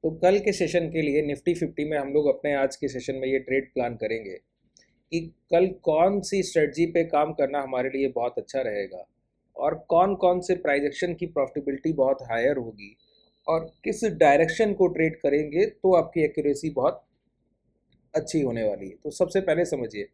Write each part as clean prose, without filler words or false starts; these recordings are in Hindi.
तो कल के सेशन के लिए निफ्टी 50 में हम लोग अपने आज के सेशन में ये ट्रेड प्लान करेंगे कि कल कौन सी स्ट्रेटजी पे काम करना हमारे लिए बहुत अच्छा रहेगा और कौन कौन से प्राइस एक्शन की प्रॉफिटेबिलिटी बहुत हायर होगी और किस डायरेक्शन को ट्रेड करेंगे तो आपकी एक्यूरेसी बहुत अच्छी होने वाली है। तो सबसे पहले समझिए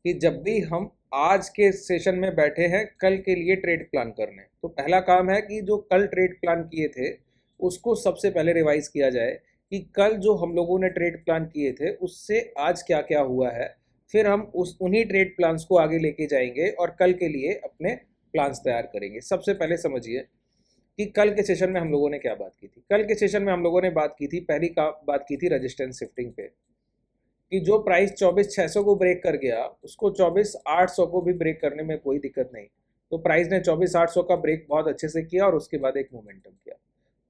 कि जब भी हम आज के सेशन में बैठे हैं कल के लिए ट्रेड प्लान करने, तो पहला काम है कि जो कल ट्रेड प्लान किए थे उसको सबसे पहले रिवाइज किया जाए कि कल जो हम लोगों ने ट्रेड प्लान किए थे उससे आज क्या क्या हुआ है। फिर हम उन्हीं ट्रेड प्लान्स को आगे लेके जाएंगे और कल के लिए अपने प्लान्स तैयार करेंगे। सबसे पहले समझिए कि कल के सेशन में हम लोगों ने क्या बात की थी। कल के सेशन में हम लोगों ने बात की थी, पहली का बात की थी रजिस्टेंस शिफ्टिंग पे, कि जो प्राइस 24,600 को ब्रेक कर गया उसको 24,800 को भी ब्रेक करने में कोई दिक्कत नहीं। तो प्राइस ने 24,800 का ब्रेक बहुत अच्छे से किया और उसके बाद एक मोमेंटम किया।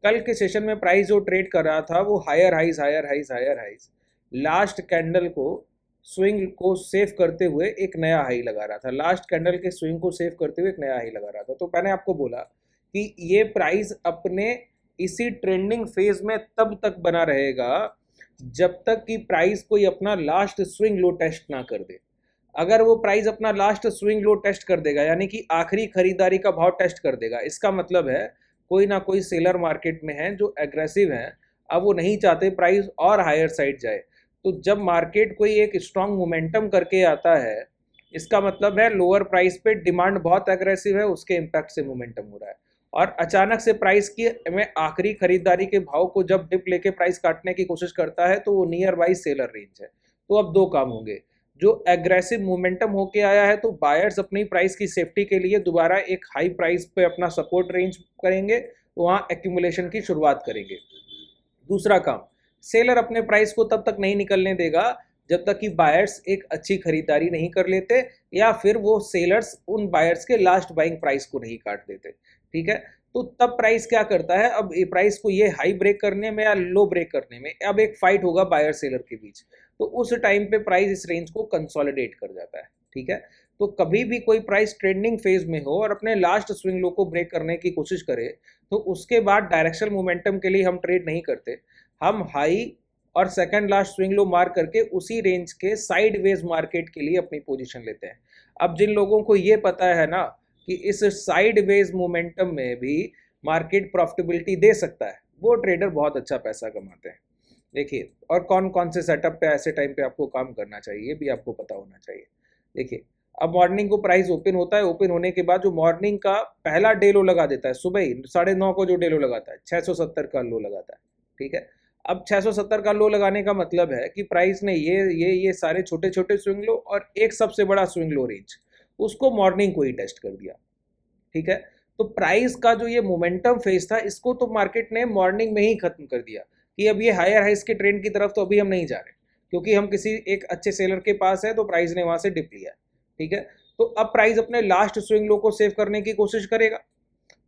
कल के सेशन में प्राइस जो ट्रेड कर रहा था वो higher highs higher highs higher highs, last candle को स्विंग को सेव करते हुए एक नया हाई लगा रहा था। लास्ट कैंडल के स्विंग को सेव करते हुए एक नया हाई लगा रहा था। तो मैंने आपको बोला कि ये प्राइस अपने इसी ट्रेंडिंग फेज में तब तक बना रहेगा जब तक कि प्राइस कोई अपना लास्ट स्विंग लो टेस्ट ना कर दे। अगर वो प्राइस अपना लास्ट स्विंग लो टेस्ट कर देगा, यानी कि आखिरी खरीदारी का भाव टेस्ट कर देगा, इसका मतलब है कोई ना कोई सेलर मार्केट में है जो एग्रेसिव है। अब वो नहीं चाहते प्राइस और हायर साइड जाए। तो जब मार्केट कोई एक स्ट्रांग मोमेंटम करके आता है, इसका मतलब है लोअर प्राइस पे डिमांड बहुत एग्रेसिव है, उसके इम्पैक्ट से मोमेंटम हो रहा है। और अचानक से प्राइस की में आखिरी खरीदारी के भाव को जब डिप लेके प्राइस काटने की कोशिश करता है तो वो नियर बाई सेलर रेंज है। तो अब दो काम होंगे, जो एग्रेसिव मोमेंटम होके आया है तो बायर्स अपनी प्राइस की सेफ्टी के लिए दोबारा एक हाई प्राइस पे अपना सपोर्ट रेंज करेंगे, वहाँ एक्यूमुलेशन की शुरुआत करेंगे। दूसरा काम, सेलर अपने प्राइस को तब तक नहीं निकलने देगा जब तक कि बायर्स एक अच्छी खरीदारी नहीं कर लेते या फिर वो सेलर्स उन बायर्स के लास्ट बाइंग प्राइस को नहीं काट देते। ठीक है, तो तब प्राइस क्या करता है, अब प्राइस को ये हाई ब्रेक करने में या लो ब्रेक करने में अब एक फाइट होगा बायर सेलर के बीच। तो उस टाइम पे प्राइस इस रेंज को कंसोलिडेट कर जाता है। ठीक है, तो कभी भी कोई प्राइस ट्रेंडिंग फेज में हो और अपने लास्ट स्विंग लो को ब्रेक करने की कोशिश करे तो उसके बाद डायरेक्शनल मोमेंटम के लिए हम ट्रेड नहीं करते, हम हाई और सेकंड लास्ट स्विंग लो मार करके उसी रेंज के साइड वेज मार्केट के लिए अपनी पोजीशन लेते हैं। अब जिन लोगों को ये पता है ना कि इस साइड वेज मोमेंटम में भी मार्केट प्रॉफिटेबिलिटी दे सकता है, वो ट्रेडर बहुत अच्छा पैसा कमाते हैं। देखिए, और कौन कौन से सेटअप पे ऐसे टाइम पे आपको काम करना चाहिए ये भी आपको पता होना चाहिए। देखिए, अब मॉर्निंग को प्राइस ओपन होता है, ओपन होने के बाद जो मॉर्निंग का पहला डे लो लगा देता है, सुबह ही 9:30 को जो डे लो लगाता है 670 का लो लगाता है। ठीक है, अब 670 का लो लगाने का मतलब है कि प्राइस ने ये सारे छोटे छोटे स्विंग लो और एक सबसे बड़ा स्विंग लो रेंज उसको मॉर्निंग को ही टेस्ट कर दिया। ठीक है, तो प्राइस का जो ये मोमेंटम फेज था इसको तो मार्केट ने मॉर्निंग में ही खत्म कर दिया कि अब ये हायर हाइस के ट्रेंड की तरफ तो अभी हम नहीं जा रहे, क्योंकि हम किसी एक अच्छे सेलर के पास है तो प्राइस ने वहां से डिप लिया। ठीक है, तो अब प्राइस अपने लास्ट स्विंग लो को सेव करने की कोशिश करेगा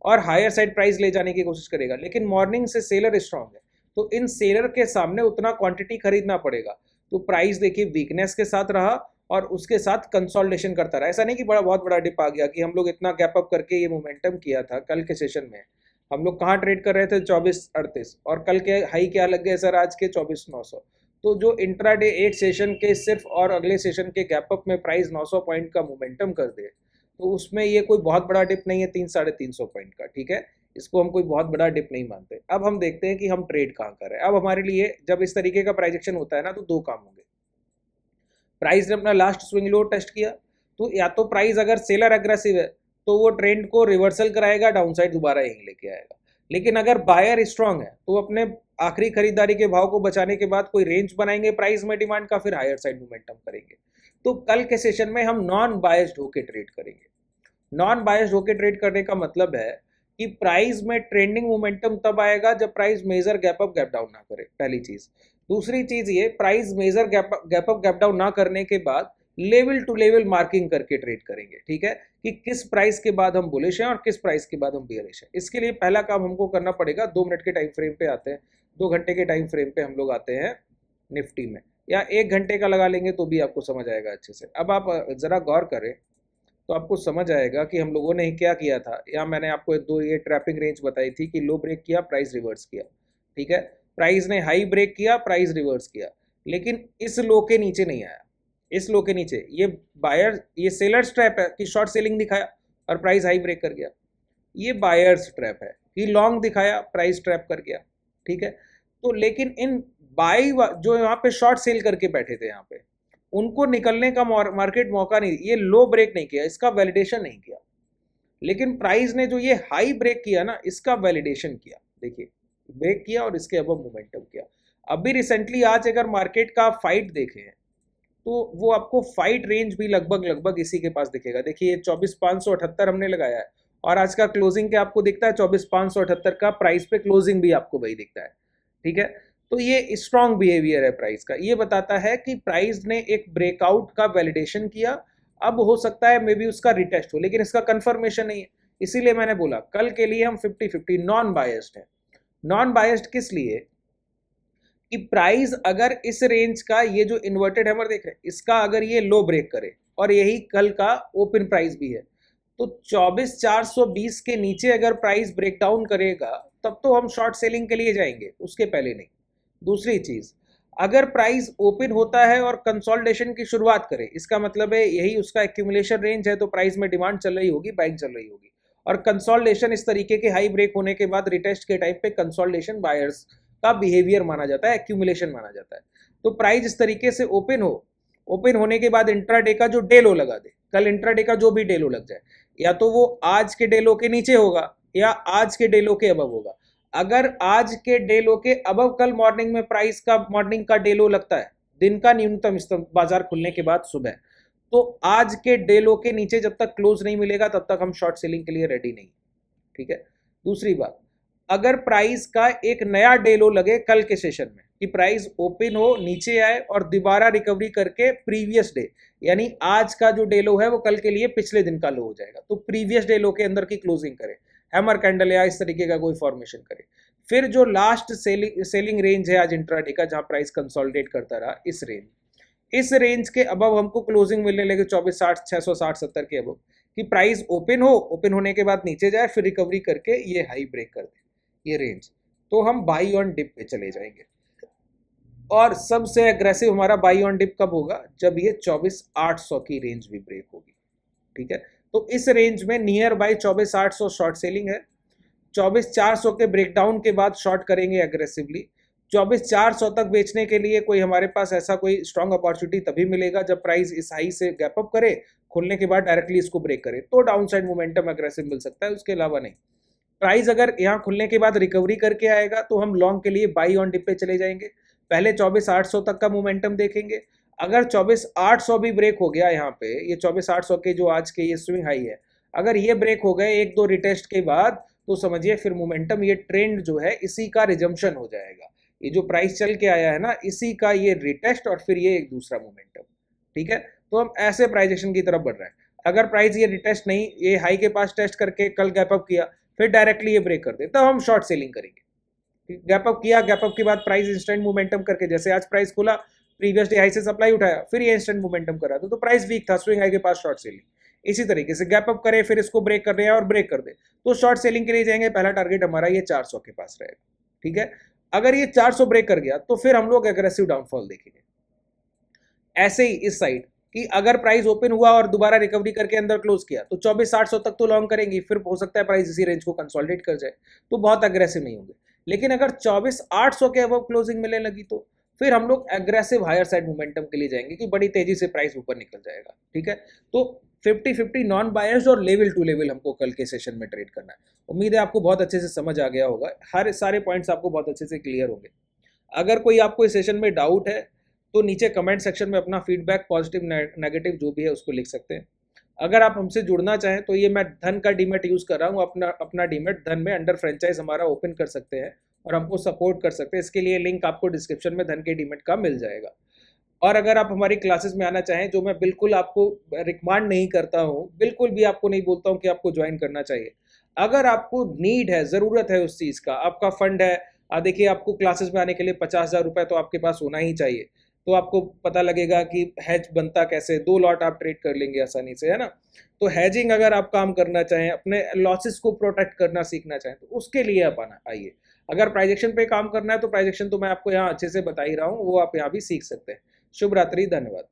और हायर साइड प्राइस ले जाने की कोशिश करेगा, लेकिन मॉर्निंग से सेलर स्ट्रांग है तो इन सेलर के सामने उतना क्वांटिटी खरीदना पड़ेगा। तो प्राइस देखिए वीकनेस के साथ रहा और उसके साथ कंसोलिडेशन करता रहा। ऐसा नहीं कि बहुत बड़ा डिप आ गया कि हम लोग इतना गैप अप करके ये मोमेंटम किया था। कल के सेशन में हम लोग कहाँ ट्रेड कर रहे थे 2438 और कल के हाई क्या लग गए सर आज के 24,900। तो जो इंट्राडे एक सेशन के सिर्फ और अगले सेशन के गैप अप में प्राइस 900 पॉइंट का मोमेंटम कर दे तो उसमें ये कोई बहुत बड़ा डिप नहीं है 300-350 पॉइंट का। ठीक है, इसको हम कोई बहुत बड़ा डिप नहीं मानते। अब हम देखते हैं कि हम ट्रेड कहाँ कर रहे हैं। अब हमारे लिए जब इस तरीके का प्राइजेक्शन होता है ना तो दो काम होंगे। प्राइस ने अपना लास्ट स्विंग लो टेस्ट किया तो या तो प्राइस अगर सेलर एग्रेसिव है तो वो ट्रेंड को रिवर्सल कराएगा, डाउनसाइड दोबारा यहीं लेके आएगा। लेकिन अगर बायर स्ट्रांग है तो अपने आखिरी खरीदारी के भाव को बचाने के बाद कोई रेंज बनाएंगे प्राइस में डिमांड का, फिर हायर साइड मोमेंटम करेंगे। तो कल के सेशन में हम नॉन बायस्ड होके ट्रेड करेंगे। नॉन बायस्ड होके ट्रेड करने का मतलब है कि प्राइस में ट्रेंडिंग मोमेंटम तब आएगा जब price major gap up gap down ना करे, पहली चीज। दूसरी चीज ये, price major gap up gap down ना करने के बाद लेवल टू लेवल मार्किंग करके ट्रेड करेंगे। ठीक है, कि किस प्राइस के बाद हम बुलिश हैं और किस प्राइस के बाद हम बियरिश हैं। इसके लिए पहला काम हमको करना पड़ेगा, 2 मिनट के टाइम फ्रेम पे आते हैं, 2 घंटे के टाइम फ्रेम पे हम लोग आते हैं निफ्टी में, या 1 घंटे का लगा लेंगे तो भी आपको समझ आएगा अच्छे से। अब आप जरा गौर करें तो आपको समझ आएगा कि हम लोगों ने क्या किया था। या मैंने आपको ये ट्रैपिंग रेंज बताई थी कि लो ब्रेक किया, प्राइस रिवर्स किया। ठीक है, प्राइस ने हाई ब्रेक किया, प्राइस रिवर्स किया, लेकिन इस लो के नीचे नहीं आया। इस लो के नीचे ये बायर, ये सेलर्स ट्रैप है कि शॉर्ट सेलिंग दिखाया और प्राइस हाई ब्रेक कर गया। ये बायर्स ट्रैप है कि लॉन्ग दिखाया, प्राइस ट्रैप कर गया। ठीक है, तो लेकिन इन बाई जो यहाँ पे शॉर्ट सेल करके बैठे थे यहाँ पे, उनको निकलने का मार्केट मौका नहीं, ये लो ब्रेक नहीं किया, इसका वैलिडेशन नहीं किया। लेकिन प्राइस ने जो ये हाई ब्रेक किया ना, इसका वैलिडेशन किया। देखिए ब्रेक किया और इसके अब मोमेंटम किया। अभी रिसेंटली आज अगर मार्केट का फाइट देखें तो वो आपको फाइट रेंज भी लगभग लगभग इसी के पास दिखेगा। देखिए 24,578 हमने लगाया है और आज का क्लोजिंग क्या आपको दिखता है, 24,578 का प्राइस पे क्लोजिंग भी आपको वही दिखता है। ठीक है, तो ये स्ट्रॉन्ग बिहेवियर है प्राइस का। ये बताता है कि प्राइस ने एक ब्रेकआउट का वैलिडेशन किया। अब हो सकता है मे बी उसका रिटेस्ट हो, लेकिन इसका कंफर्मेशन नहीं है। इसीलिए मैंने बोला कल के लिए हम 50-50 नॉन बायस्ड है। नॉन बायस्ड किस लिए कि प्राइस अगर इस रेंज का, ये जो इन्वर्टेड हैमर देख रहे हैं, इसका अगर ये लो ब्रेक करे और यही कल का ओपन प्राइस भी है, तो 24,420 के नीचे अगर प्राइस ब्रेक डाउन करेगा तब तो हम शॉर्ट सेलिंग के लिए जाएंगे, उसके पहले नहीं। दूसरी चीज, अगर प्राइस ओपन होता है और कंसोलिडेशन की शुरुआत करे, इसका मतलब है यही उसका एक्यूमुलेशन रेंज है, तो प्राइस में डिमांड चल रही होगी, बाइंग चल रही होगी। और कंसोलिडेशन इस तरीके के हाई ब्रेक होने के बाद रिटेस्ट के टाइम पे कंसोलिडेशन बायर्स का बिहेवियर माना जाता है, एक्यूमुलेशन माना जाता है। तो प्राइस इस तरीके से ओपन हो, ओपन होने के बाद इंट्राडे का जो डे लो लगा दे, कल इंट्राडे का जो भी डे लो लग जाए, या तो वो आज के डे लो के नीचे होगा या आज के डे लो के अबव होगा। अगर आज के डे लो के अबव कल मॉर्निंग में प्राइस का मॉर्निंग का डे लो लगता है, दिन का न्यूनतम बाजार खुलने के बाद सुबह, तो आज के डे लो के नीचे जब तक क्लोज नहीं मिलेगा तब तक हम शॉर्ट सेलिंग के लिए रेडी नहीं। ठीक है, दूसरी बात, अगर प्राइस का एक नया डे लो लगे कल के सेशन में कि प्राइस ओपन हो, नीचे आए और दोबारा रिकवरी करके प्रीवियस डे, यानी आज का जो डे लो है वो कल के लिए पिछले दिन का लो हो जाएगा, तो प्रीवियस डे लो के अंदर की क्लोजिंग करे, हैमर कैंडल या इस तरीके का कोई फॉर्मेशन करे। फिर जो लास्ट सेलिंग रेंज है आज इंट्राडे का, जहां प्राइस कंसोलिडेट करता रहा, इस रेंज के अबव हमको क्लोजिंग मिलने लगे 2460, 660, 70 के अबव, कि प्राइस ओपन हो, ओपन होने के बाद नीचे जाए, फिर रिकवरी करके ये हाई ब्रेक कर दे, ये रेंज, तो हम बाई ऑन डिप पे चले जाएंगे। और सबसे एग्रेसिव हमारा बाई ऑन डिप कब होगा, जब ये 24,800 की रेंज भी ब्रेक होगी। ठीक है, तो इस रेंज में नियर बाई 24,800 शॉर्ट सेलिंग है। 24,400 के ब्रेकडाउन के बाद शॉर्ट करेंगे एग्रेसिवली। 24,400 तक बेचने के लिए कोई हमारे पास ऐसा कोई स्ट्रॉन्ग अपॉर्चुनिटी तभी मिलेगा जब प्राइस इस हाई से गैप अप करे, खुलने के बाद डायरेक्टली इसको ब्रेक करे, तो डाउन साइड मोमेंटम एग्रेसिव मिल सकता है, उसके अलावा नहीं। प्राइस अगर यहाँ खुलने के बाद रिकवरी करके आएगा तो हम लॉन्ग के लिए बाई ऑन डिप पे चले जाएंगे। पहले 24,800 तक का मोमेंटम देखेंगे। अगर 24,800 भी ब्रेक हो गया यहाँ पे, ये 24,800 के जो आज के ये स्विंग हाई है, अगर ये ब्रेक हो गए एक दो रिटेस्ट के बाद, तो समझिए फिर मोमेंटम, ये ट्रेंड जो है इसी का रिजम्पशन हो जाएगा। ये जो प्राइस चल के आया है ना, इसी का ये रिटेस्ट और फिर ये एक दूसरा मोमेंटम। ठीक है, तो हम ऐसे प्राइस एक्शन की तरफ बढ़ रहे हैं। अगर प्राइस ये रिटेस्ट नहीं, ये हाई के पास टेस्ट करके कल गैप अप किया, फिर डायरेक्टली ये ब्रेक कर दे, तब हम शॉर्ट सेलिंग करेंगे। गैप अप किया, गैप अप के बाद प्राइस इंस्टेंट मोमेंटम करके, जैसे आज प्राइस खुला, प्रीवियस डे हाई से सप्लाई उठाया, फिर ये इंस्टेंट मोमेंटम करा, तो प्राइस वीक था, स्विंग हाई के पास शॉर्ट सेलिंग। इसी तरीके से गैप अप करे, फिर इसको ब्रेक कर दे और ब्रेक कर दे, तो शॉर्ट सेलिंग के लिए जाएंगे। पहला टारगेट हमारा ये 400 के पास रहेगा। ठीक है, अगर ये 400 ब्रेक कर गया तो फिर हम लोग एग्रेसिव डाउनफॉल देखेंगे। ऐसे ही इस साइड कि अगर प्राइस ओपन हुआ और दोबारा रिकवरी करके अंदर क्लोज किया, तो 24,800 तक तो लॉन्ग करेंगी, फिर हो सकता है प्राइस इसी रेंज को कंसोलिडेट कर जाए, तो बहुत अग्रेसिव नहीं होंगे। लेकिन अगर 24,800 के अबव क्लोजिंग मिलने लगी तो फिर हम लोग एग्रेसिव हायर साइड मोमेंटम के लिए जाएंगे कि बड़ी तेजी से प्राइस ऊपर निकल जाएगा। ठीक है, तो 50-50 नॉन बायर्स और लेवल टू लेवल हमको कल के सेशन में ट्रेड करना है। उम्मीद है आपको बहुत अच्छे से समझ आ गया होगा, हर सारे पॉइंट्स आपको बहुत अच्छे से क्लियर होंगे। अगर कोई आपको इस सेशन में डाउट है तो नीचे कमेंट सेक्शन में अपना फीडबैक, पॉजिटिव नेगेटिव जो भी है उसको लिख सकते हैं। अगर आप हमसे जुड़ना चाहें तो ये मैं धन का डीमेट यूज़ कर रहा हूँ, अपना डीमेट धन में अंडर फ्रेंचाइज हमारा ओपन कर सकते हैं और हमको सपोर्ट कर सकते हैं। इसके लिए लिंक आपको डिस्क्रिप्शन में धन के डीमेट का मिल जाएगा। और अगर आप हमारी क्लासेस में आना चाहें, जो मैं बिल्कुल आपको रिकमेंड नहीं करता हूँ, बिल्कुल भी आपको नहीं बोलता हूँ कि आपको ज्वाइन करना चाहिए। अगर आपको नीड है, ज़रूरत है उस चीज़ का, आपका फंड है, देखिए आपको क्लासेस में आने के लिए 50,000 रुपये तो आपके पास होना ही चाहिए। तो आपको पता लगेगा कि हैज बनता कैसे, 2 लॉट आप ट्रेड कर लेंगे आसानी से, है ना। तो हैजिंग अगर आप काम करना चाहें, अपने लॉसेस को प्रोटेक्ट करना सीखना चाहें, तो उसके लिए आप आइए। अगर प्राइजेक्शन पे काम करना है तो प्राइजेक्शन तो मैं आपको यहाँ अच्छे से बता ही रहा हूँ, वो आप यहाँ भी सीख सकते हैं। शुभ रात्रि, धन्यवाद।